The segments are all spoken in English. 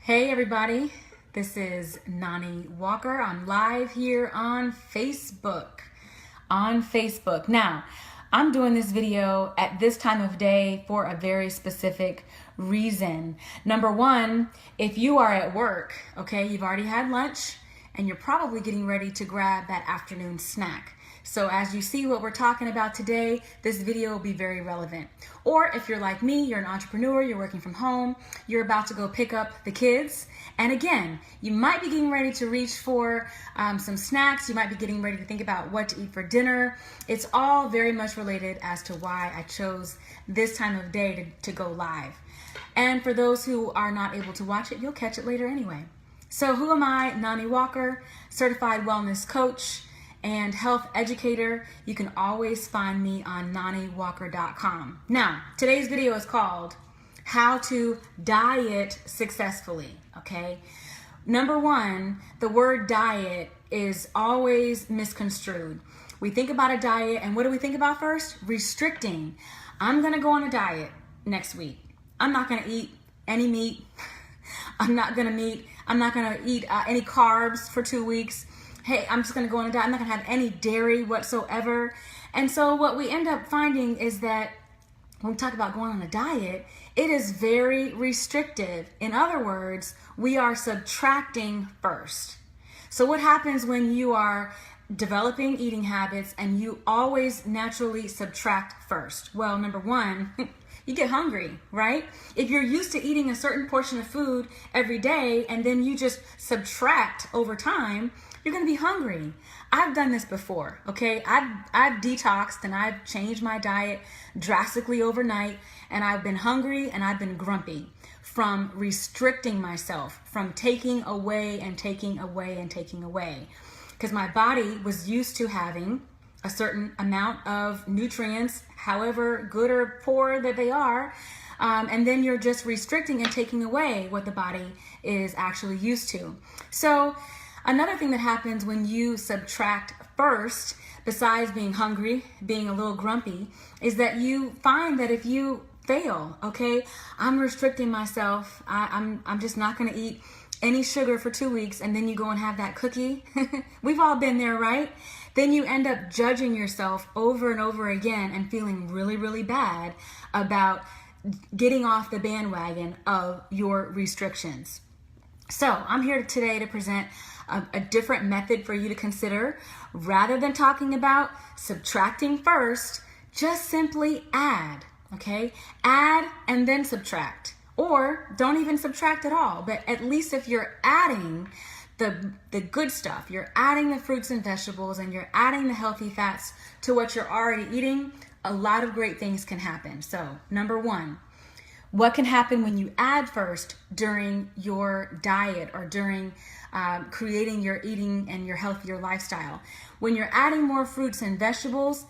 Hey everybody, this is Noni Walker. I'm live here on Facebook. Now, I'm doing this video at this time of day for a very specific reason. Number one, if you are at work, okay, you've already had lunch and you're probably getting ready to grab that afternoon snack. So as you see what we're talking about today, this video will be very relevant. Or if you're like me, you're an entrepreneur, you're working from home, you're about to go pick up the kids. And again, you might be getting ready to reach for some snacks. You might be getting ready to think about what to eat for dinner. It's all very much related as to why I chose this time of day to go live. And for those who are not able to watch it, you'll catch it later anyway. So who am I? Noni Walker, certified wellness coach and health educator. You can always find me on noniwalker.com. Now, today's video is called How to Diet Successfully, okay? Number one, the word diet is always misconstrued. We think about a diet, and what do we think about first? Restricting. I'm gonna go on a diet next week. I'm not gonna eat any meat. I'm not gonna eat any carbs for 2 weeks. Hey, I'm just gonna go on a diet. I'm not gonna have any dairy whatsoever. And so what we end up finding is that when we talk about going on a diet, it is very restrictive. In other words, we are subtracting first. So what happens when you are developing eating habits and you always naturally subtract first? Well, number one, you get hungry, right? If you're used to eating a certain portion of food every day and then you just subtract over time, you're gonna be hungry. I've done this before, okay? I've detoxed and I've changed my diet drastically overnight, and I've been hungry and I've been grumpy from restricting myself, from taking away and taking away and taking away. Because my body was used to having a certain amount of nutrients, however good or poor that they are, and then you're just restricting and taking away what the body is actually used to. So another thing that happens when you subtract first, besides being hungry, being a little grumpy, is that you find that if you fail, okay, I'm restricting myself, I'm just not gonna eat any sugar for 2 weeks, and then you go and have that cookie. We've all been there, right? Then you end up judging yourself over and over again and feeling really, really bad about getting off the bandwagon of your restrictions. So I'm here today to present a different method for you to consider. Rather than talking about subtracting first, just simply add, okay? Add and then subtract. Or don't even subtract at all, but at least if you're adding the good stuff, you're adding the fruits and vegetables and you're adding the healthy fats to what you're already eating, a lot of great things can happen. So number one, what can happen when you add first during your diet or during creating your eating and your healthier lifestyle? When you're adding more fruits and vegetables,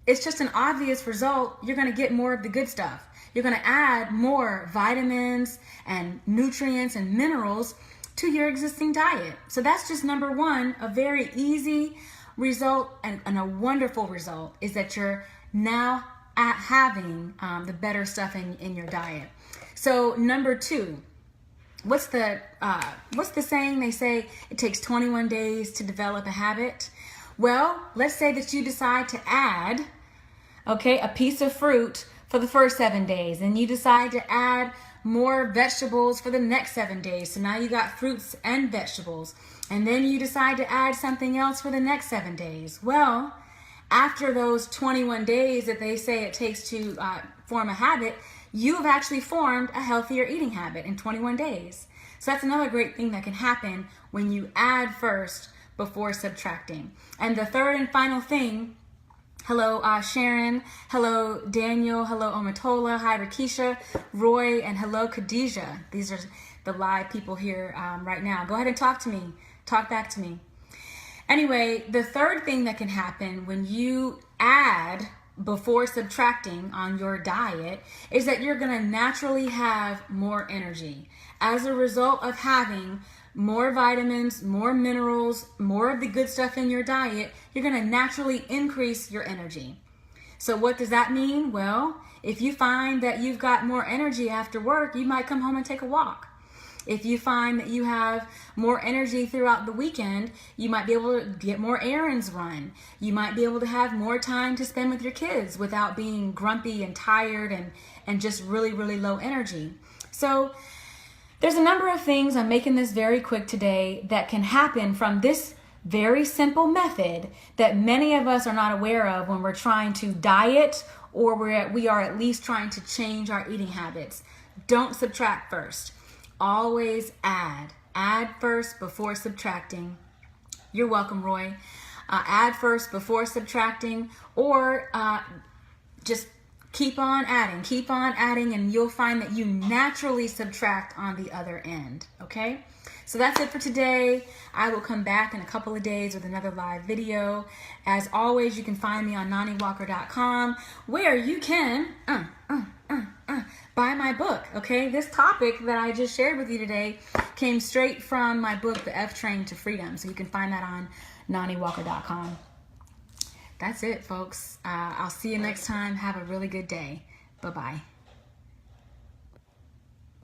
it's just an obvious result. You're going to get more of the good stuff. You're going to add more vitamins and nutrients and minerals to your existing diet. So that's just number one. A very easy result and a wonderful result is that you're now having the better stuff in your diet. So number two, what's the saying? They say it takes 21 days to develop a habit. Well, let's say that you decide to add, okay, a piece of fruit for the first 7 days, and you decide to add more vegetables for the next 7 days. So now you got fruits and vegetables, and then you decide to add something else for the next 7 days. Well, after those 21 days that they say it takes to form a habit, you have actually formed a healthier eating habit in 21 days. So that's another great thing that can happen when you add first before subtracting. And the third and final thing, hello Sharon, hello Daniel, hello Omatola, hi Rakisha, Roy, and hello Khadijah. These are the live people here right now. Go ahead and talk to me, talk back to me. Anyway, the third thing that can happen when you add before subtracting on your diet is that you're going to naturally have more energy. As a result of having more vitamins, more minerals, more of the good stuff in your diet, you're going to naturally increase your energy. So what does that mean? Well, if you find that you've got more energy after work, you might come home and take a walk. If you find that you have more energy throughout the weekend, you might be able to get more errands run. You might be able to have more time to spend with your kids without being grumpy and tired and just really, really low energy. So there's a number of things, I'm making this very quick today, that can happen from this very simple method that many of us are not aware of when we're trying to diet or we are at least trying to change our eating habits. Don't subtract first. Always add. Add first before subtracting. You're welcome, Roy. Add first before subtracting, or just keep on adding, and you'll find that you naturally subtract on the other end, okay? So that's it for today. I will come back in a couple of days with another live video. As always, you can find me on noniwalker.com, where you can buy my book, okay? This topic that I just shared with you today came straight from my book, The F Train to Freedom. So you can find that on noniwalker.com. That's it, folks. I'll see you next time. Have a really good day. Bye-bye.